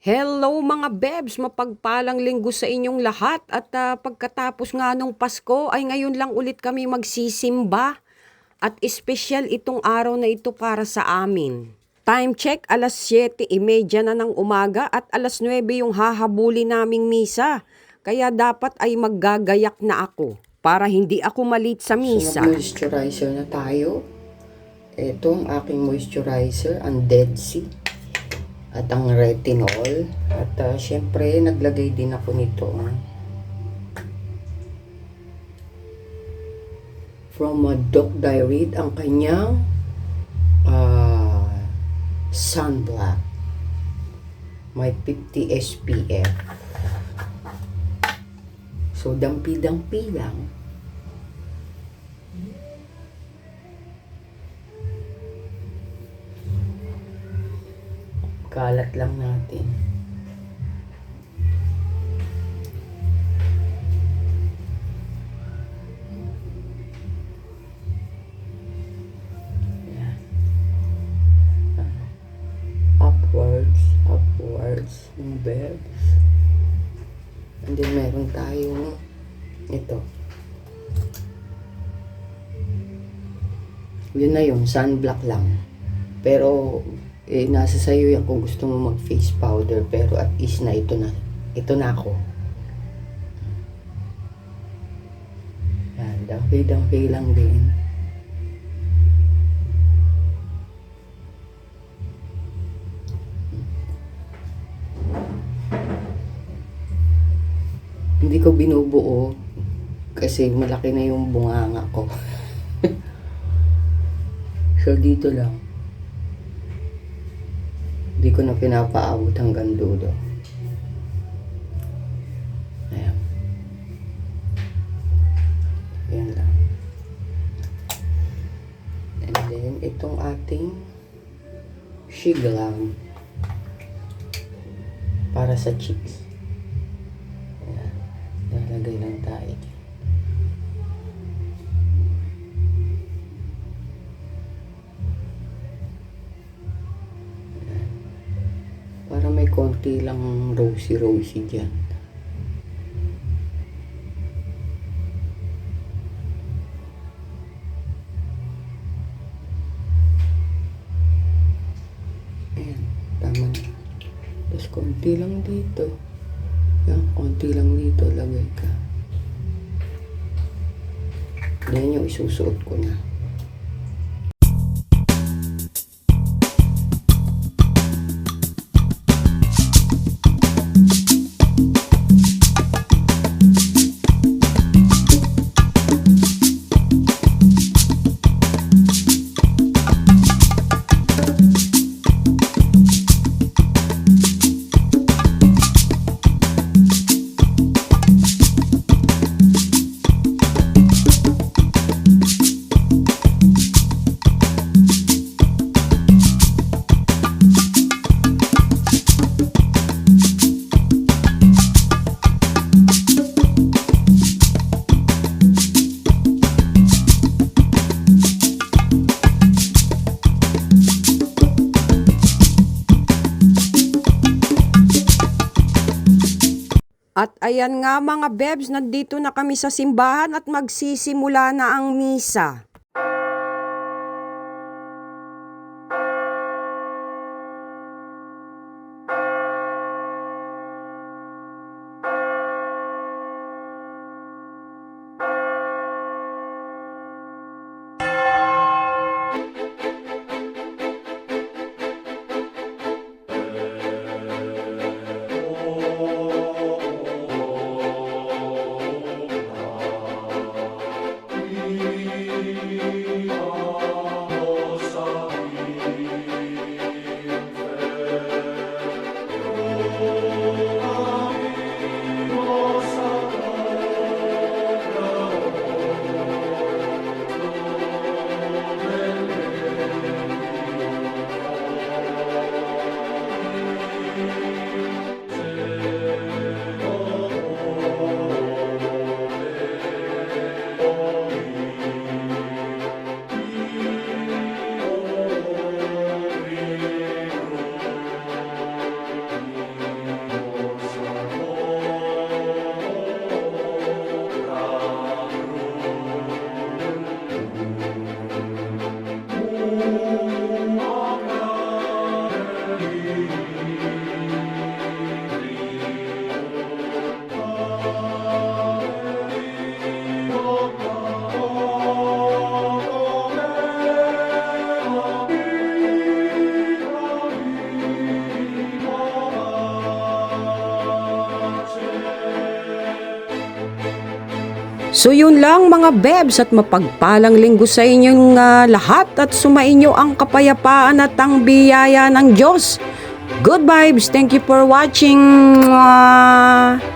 Hello mga bebs, mapagpalang linggo sa inyong lahat at pagkatapos nga nung Pasko ay ngayon lang ulit kami magsisimba at espesyal itong araw na ito para sa amin. Time check, alas 7:30 na ng umaga at alas 9 yung hahabuli naming misa. Kaya dapat ay maggagayak na ako para hindi ako malit sa misa. So, moisturizer na tayo. Ito ang aking moisturizer, ang Dead Sea. At ang retinol. At syempre, naglagay din ako nito. From Doc Diary, ang kanyang sunblock. May 50 SPF. So, dampi-dampi lang. Kalat lang natin. Yan. Upwards yung bebs. And then meron tayong ito. Yun na yung sunblock lang. Pero nasa sayo yan kung gusto mo mag face powder, pero at least na ito na ako. Yan, dangkay lang din. Hindi ko binubuo kasi malaki na yung bunganga ko. So dito lang. Hindi ko na pinapaabot hanggang dulo. Ayan. Ayan lang. And then, itong ating Shiglam para sa cheeks. Ayan. Lalagay lang tayo. Para may konti lang rosy dyan. Ayan, tama na. Tapos konti lang dito. Yan, konti lang dito, lagay ka. Yan yung isusuot ko na. At ayan nga mga bebs, nandito na kami sa simbahan at magsisimula na ang misa. So yun lang mga bebs at mapagpalang linggo sa inyong lahat at sumainyo ang kapayapaan at ang biyaya ng Diyos. Good vibes. Thank you for watching. Mwah!